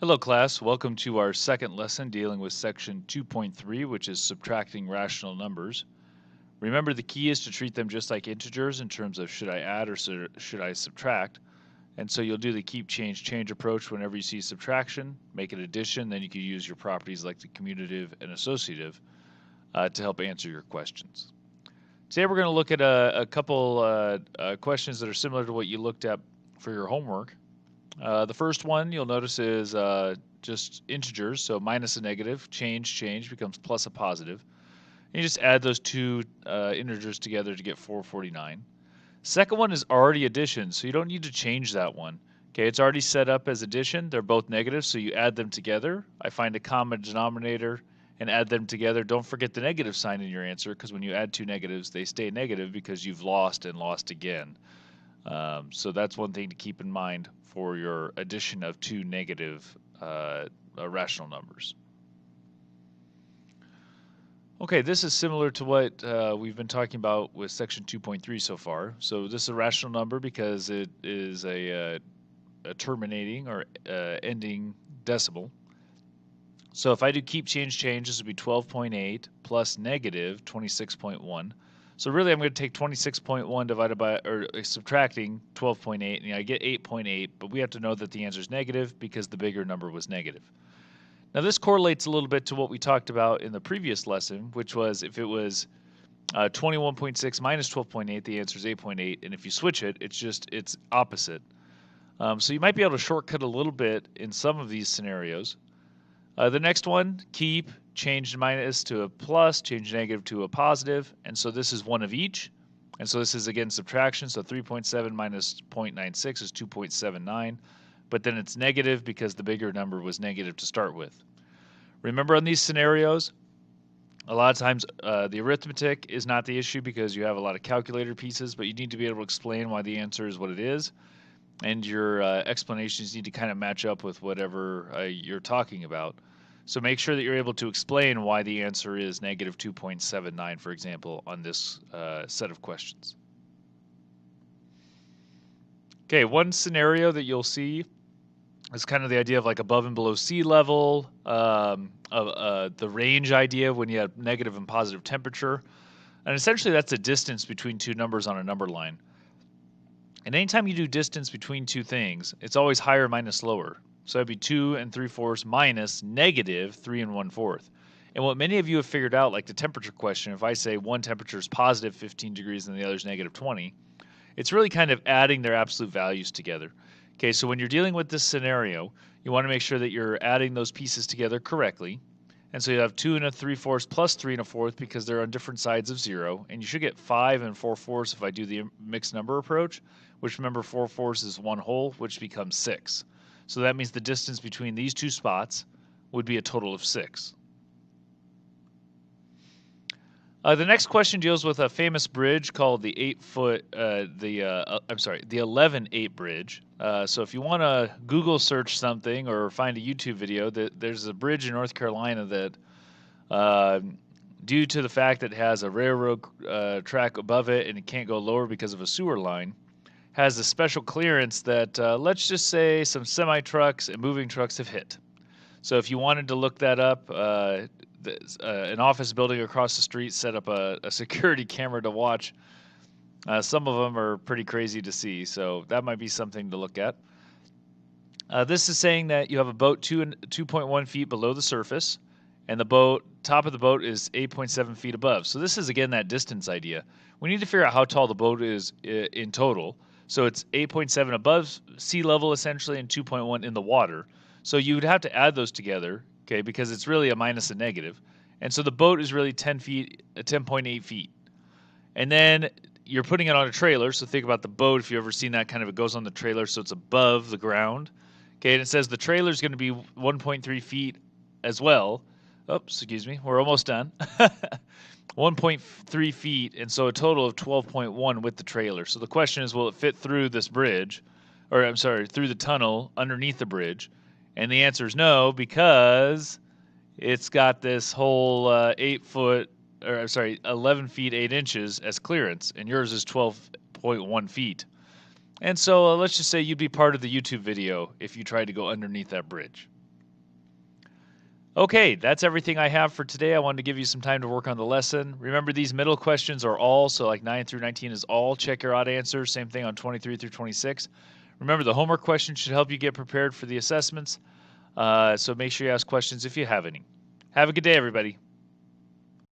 Hello, class. Welcome to our second lesson dealing with section 2.3, which is subtracting rational numbers. Remember, the key is to treat them just like integers in terms of should I add or should I subtract. And so you'll do the keep, change approach whenever you see subtraction, make an addition, then you can use your properties like the commutative and associative to help answer your questions. Today we're going to look at a couple questions that are similar to what you looked at for your homework. The first one you'll notice is just integers, so minus a negative, change becomes plus a positive. And you just add those two integers together to get 449. Second one is already addition, so you don't need to change that one. Okay, it's already set up as addition. They're both negative, so you add them together. I find a common denominator and add them together. Don't forget the negative sign in your answer, because when you add two negatives, they stay negative because you've lost and lost again. So that's one thing to keep in mind for your addition of two negative rational numbers. Okay, this is similar to what we've been talking about with section 2.3 so far. So this is a rational number because it is a terminating or ending decimal. So if I do keep, change, this would be 12.8 plus negative 26.1. So really I'm going to take 26.1 divided by, or subtracting 12.8, and I get 8.8, but we have to know that the answer is negative because the bigger number was negative. Now this correlates a little bit to what we talked about in the previous lesson, which was if it was 21.6 minus 12.8, the answer is 8.8, and if you switch it, it's opposite. So you might be able to shortcut a little bit in some of these scenarios. The next one, keep, change minus to a plus, change negative to a positive, and so this is one of each. And so this is again subtraction, so 3.7 minus 0.96 is 2.79, but then it's negative because the bigger number was negative to start with. Remember on these scenarios, a lot of times the arithmetic is not the issue because you have a lot of calculator pieces, but you need to be able to explain why the answer is what it is, and your explanations need to kind of match up with whatever you're talking about. So make sure that you're able to explain why the answer is negative 2.79, for example, on this set of questions. Okay, one scenario that you'll see is kind of the idea of like above and below sea level, the range idea when you have negative and positive temperature. And essentially that's the distance between two numbers on a number line. And anytime you do distance between two things, it's always higher minus lower. So that'd be 2 3/4 minus negative 3 1/4. And what many of you have figured out, like the temperature question, if I say one temperature is positive 15 degrees and the other is negative 20, it's really kind of adding their absolute values together. Okay, so when you're dealing with this scenario, you want to make sure that you're adding those pieces together correctly. And so you have 2 3/4 plus 3 1/4 because they're on different sides of 0. And you should get 5 4/4 if I do the mixed number approach, which remember 4/4 is one whole, which becomes 6. So that means the distance between these two spots would be a total of 6. The next question deals with a famous bridge called the 11/8 bridge. So if you want to Google search something or find a YouTube video, there's a bridge in North Carolina that, due to the fact that it has a railroad track above it and it can't go lower because of a sewer line, has a special clearance that, let's just say, some semi-trucks and moving trucks have hit. So if you wanted to look that up, an office building across the street set up a security camera to watch. Some of them are pretty crazy to see, so that might be something to look at. This is saying that you have a boat 2.1 feet below the surface, and the top of the boat is 8.7 feet above. So this is, again, that distance idea. We need to figure out how tall the boat is in total. So it's 8.7 above sea level, essentially, and 2.1 in the water. So you would have to add those together, okay, because it's really a minus a negative. And so the boat is really 10.8 feet. And then you're putting it on a trailer, so think about the boat. If you've ever seen that, kind of it goes on the trailer, so it's above the ground. Okay, and it says the trailer is going to be 1.3 feet as well. Oops, excuse me, we're almost done. 1.3 feet, and so a total of 12.1 with the trailer. So the question is, will it fit through this bridge, or I'm sorry, through the tunnel underneath the bridge? And the answer is no, because it's got this whole 11 feet 8 inches as clearance, and yours is 12.1 feet. And so let's just say you'd be part of the YouTube video if you tried to go underneath that bridge. Okay, that's everything I have for today. I wanted to give you some time to work on the lesson. Remember, these middle questions are all, so like 9 through 19 is all. Check your odd answers. Same thing on 23 through 26. Remember, the homework questions should help you get prepared for the assessments. So make sure you ask questions if you have any. Have a good day, everybody.